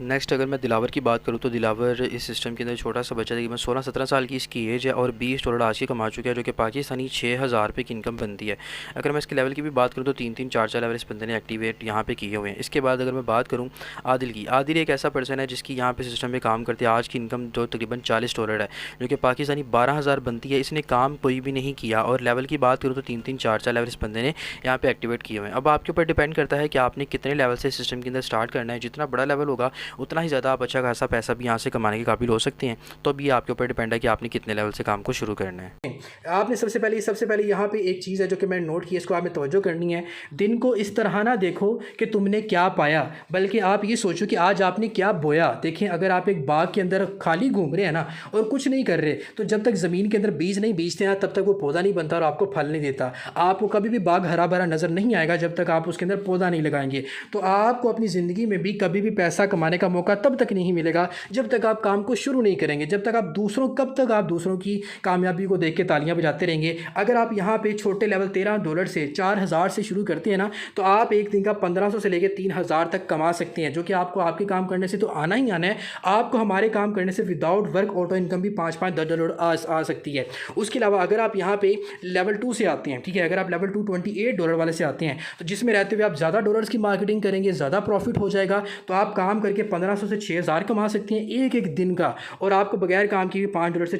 नेक्स्ट अगर मैं दिलावर की बात करूँ तो दिलावर इस सिस्टम के अंदर छोटा सा बच्चा तकरीबन 16-17 साल की इसकी एज है और $20 आज की कमा चुका है, जो कि पाकिस्तानी 6000 रुपये की इनकम बनती है। अगर मैं इसके लेवल की भी बात करूँ तो 3-3, 4-4 लेवल इस बंदे ने एक्टिवेट यहाँ पे किए हुए हैं। इसके बाद अगर मैं बात करूँ आदिल की, आदिल एक ऐसा पर्सन है जिसकी यहाँ पे सिस्टम में काम करते हैं। आज की इनकम जो तकरीबन $40 है, जो कि पाकिस्तानी 12000 बनती है। इसने काम कोई भी नहीं किया और लेवल की बात करूँ तो 3-3, 4-4 लेवल इस बंदे ने यहाँ पे एक्टिवेट किए हुए हैं। अब आपके ऊपर डिपेंड करता है कि आपने कितने लेवल से सिस्टम के अंदर स्टार्ट करना है। जितना बड़ा लेवल होगा उतना ही ज़्यादा आप अच्छा खासा पैसा भी यहाँ से कमाने के काबिल हो सकते हैं। तो अभी आपके ऊपर डिपेंड है कि आपने कितने लेवल से काम को शुरू करना है। आपने सबसे पहले यहाँ पे एक चीज़ है जो कि मैंने नोट की, इसको आपने तवज्जो करनी है। दिन को इस तरह ना देखो कि तुमने क्या पाया, बल्कि आप ये सोचो कि आज आपने क्या बोया। देखें, अगर आप एक बाग के अंदर खाली घूम रहे हैं ना और कुछ नहीं कर रहे, तो जब तक ज़मीन के अंदर बीज नहीं बीजते हैं तब तक वो पौधा नहीं बनता और आपको फल नहीं देता। आपको कभी भी बाग हरा भरा नज़र नहीं आएगा जब तक आप उसके अंदर पौधा नहीं लगाएंगे। तो आपको अपनी ज़िंदगी में भी कभी भी पैसा कमाने का मौका तब तक नहीं मिलेगा जब तक आप काम को शुरू नहीं करेंगे। जब तक आप दूसरों की कामयाबी को देख के तालियां बजाते रहेंगे। अगर आप यहाँ पे छोटे लेवल $13 से 4000 से शुरू करते हैं ना, तो आप एक दिन का 1500 से लेकर 3000 तक कमा सकते हैं, जो कि आपको आपके काम करने से तो आना ही आना है। आपको हमारे काम करने से विदाउट वर्क ऑटो इनकम भी $5-10 आ सकती है। उसके अलावा अगर आप यहाँ पे लेवल 2 से आते हैं, ठीक है, अगर आप लेवल 2 $28 वाले से आते हैं, तो जिसमें रहते हुए आप ज़्यादा डॉलर्स की मार्केटिंग करेंगे, ज़्यादा प्रॉफिट हो जाएगा। तो आप काम करके 1500 से 6000 कमा सकते हैं एक दिन का, और आपको बगैर काम किए $5 से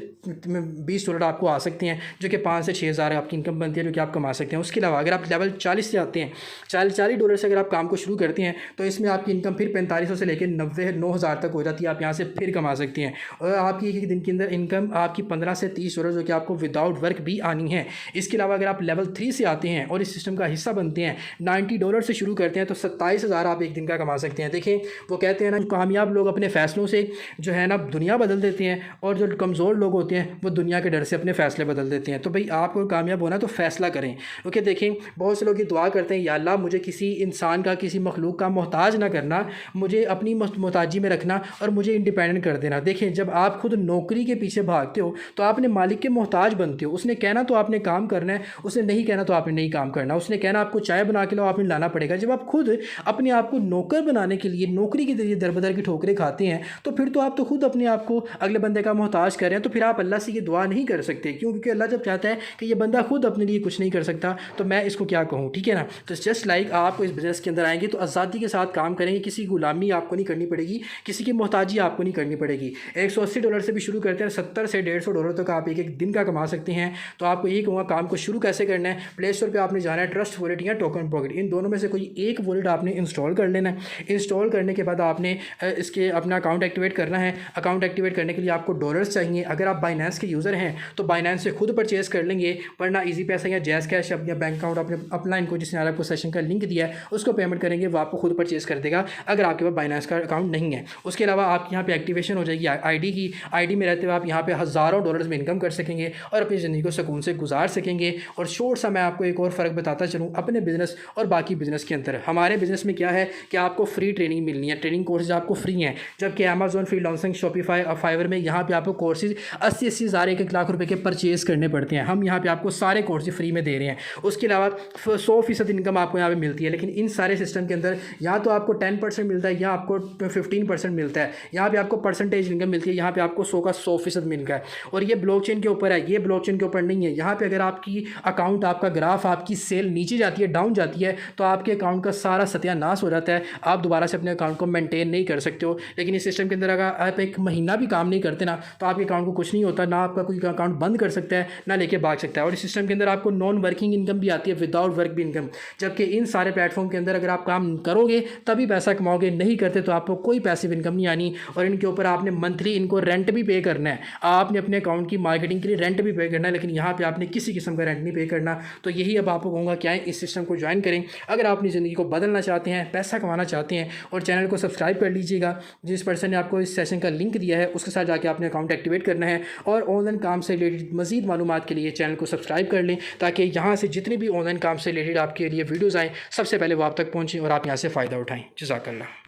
$20 आपको आ सकते हैं, जो कि 5 से 6000 आपकी इनकम बनती है, जो कि आप कमा सकते हैं। उसके अलावा अगर आप लेवल 40 से आते हैं, $40 से अगर आप काम को शुरू करते हैं, तो इसमें आपकी इनकम फिर 4500 से लेकर 90,000 तक हो जाती है। आप यहाँ से फिर कमा सकते हैं और आपकी एक दिन के अंदर इनकम आपकी 15 से $30, जो कि आपको विदाउट वर्क भी आनी है। इसके अलावा अगर आप लेवल 3 से आते हैं और इस सिस्टम का हिस्सा बनते हैं, $90 से शुरू करते हैं, तो 27,000 आप एक दिन का कमा सकते हैं। देखें, वो कहते हैं ना, कामयाब लोग अपने फ़ैसलों से जो है ना दुनिया बदल देते हैं, और जो कमज़ोर लोग होते हैं वो दुनिया के डर से अपने फ़ैसले बदल देते हैं। तो भाई आपको कामयाब होना तो फ़ैसला करें। ओके, देखें, बहुत से लोग ये दुआ करते हैं, या अल्लाह मुझे किसी इंसान का, किसी मखलूक का मोहताज ना करना, मुझे अपनी मोहताजी में रखना और मुझे इंडिपेंडेंट कर देना। देखें, जब आप खुद नौकरी के पीछे भागते हो तो आपने मालिक के मोहताज बनते हो। उसने कहना तो आपने काम करना है, उसने नहीं कहना तो आपने नहीं काम करना। उसने कहना आपको चाय बना के लो, आपने लाना पड़ेगा। जब आप खुद अपने आप को नौकर बनाने के लिए नौकरी के जरिए दर-बदर की ठोकरें खाते हैं, तो फिर तो आप तो खुद अपने आप को अगले बंदे का मोहताज कर रहे हैं। तो फिर आप अल्लाह से ये दुआ नहीं कर सकते। क्यों? क्योंकि अल्लाह जब चाहता है कि ये बंदा खुद अपने लिए कुछ नहीं कर सकता, तो मैं इसको क्या कहूँ, ठीक है ना। तो जस्ट लाइक आपको इस बिज़नेस के अंदर आएंगे तो आज़ादी के साथ काम करेंगे, किसी गुलामी आपको नहीं करनी पड़ेगी, किसी की मोहताजी आपको नहीं करनी पड़ेगी। $180 से भी शुरू करते हैं, $70 से $150 तक आप एक दिन का कमा सकते हैं। तो आपको यही कहूँगा, काम को शुरू कैसे करना है। प्ले स्टोर पर आपने जाना है, ट्रस्ट वॉलेट या टोकन पॉकेट, इन दोनों में से कोई एक वॉलेट आपने इंस्टॉल कर लेना है। इंस्टॉल करने के बाद आपने इसके अपना अकाउंट एक्टिवेट करना है। अकाउंट एक्टिवेट करने के लिए आपको डॉलर्स चाहिए। अगर आप बाइनेंस के यूज़र हैं तो बाइनेंस से खुद परचेज़ कर लेंगे, वरना इजी पैसा या जैज़ कैश अपने बैंक अकाउंट अपना इनको जिसने आपको सेशन का लिंक दिया है उसको पेमेंट करेंगे, वो आपको खुद परचेज़ कर देगा अगर आपके पास बाइनेंस का अकाउंट नहीं है। उसके अलावा आपकी यहाँ पे एक्टिवेशन हो जाएगी आईडी की। आईडी में रहते हुए आप यहाँ पे हज़ारों डॉलर्स में इनकम कर सकेंगे और अपनी ज़िंदगी को सुकून से गुजार सकेंगे। और शॉर्ट सा मैं आपको एक और फ़र्क बताता चलूँ अपने बिज़नेस और बाकी बिज़नेस के अंदर। हमारे बिज़नेस में क्या है कि आपको फ्री ट्रेनिंग मिलनी है, ट्रेनिंग कोर्सेज आपको फ्री हैं, जबकि अमेज़ॉन फ्रीलांसिंग, शॉपिफाई और फाइवर में यहाँ पे आपको कोर्सेज 80-80 हज़ार 1-1 लाख रुपए के परचेज़ करने पड़ते हैं। हम यहाँ पे आपको सारे कोर्सेज फ्री में दे रहे हैं। उसके अलावा 100% इनकम आपको यहाँ पे मिलती है। लेकिन इन सारे सिस्टम के अंदर या तो आपको 10% मिलता है या आपको 15% मिलता है। यहाँ पे आपको परसेंटेज इनकम मिलती है, यहाँ पे आपको 100 का 100% मिलता है। और ये ब्लॉकचेन के ऊपर है, ये ब्लॉकचेन के ऊपर नहीं है। यहाँ पे अगर आपकी अकाउंट, आपका ग्राफ, आपकी सेल नीचे जाती है, डाउन जाती है, तो आपके अकाउंट का सारा सत्यानाश हो जाता है। आप दोबारा से अपने अकाउंट को मेंटेन नहीं कर सकते हो। लेकिन इस सिस्टम के अंदर अगर आप एक महीना भी काम नहीं करते ना, तो आपके अकाउंट को कुछ नहीं होता, ना आपका कोई अकाउंट बंद कर सकता है, ना लेके भाग सकता है। और इस सिस्टम के अंदर आपको नॉन वर्किंग इनकम भी आती है, विदाउट वर्क भी इनकम। जबकि इन सारे प्लेटफॉर्म के अंदर अगर आप काम करोगे तभी पैसा कमाओगे, नहीं करते तो आपको कोई पैसिव इनकम नहीं आनी। और इनके ऊपर आपने मंथली इनको रेंट भी पे करना है, आपने अपने अकाउंट की मार्केटिंग के लिए रेंट भी पे करना है, लेकिन यहाँ पे आपने किसी किस्म का रेंट नहीं पे करना। तो यही अब आपको कहूँगा क्या है, इस सिस्टम को ज्वाइन करें अगर आप अपनी ज़िंदगी को बदलना चाहते हैं, पैसा कमाना चाहते हैं। और चैनल को सब्सक्राइब कर लीजिएगा, जिस पर्सन ने आपको इस सेशन का लिंक दिया है उसके साथ जाके आपने अकाउंट एक्टिवेट करना है। और ऑनलाइन काम से रिलेटेड मज़ीद मालूमात के लिए चैनल को सब्सक्राइब कर लें, ताकि यहाँ से जितनी भी ऑनलाइन काम से रिलेटेड आपके लिए वीडियोज़ आएँ सबसे पहले वो आप तक पहुँचें और आप यहाँ से फ़ायदा उठाएँ। जज़ाकल्लाह।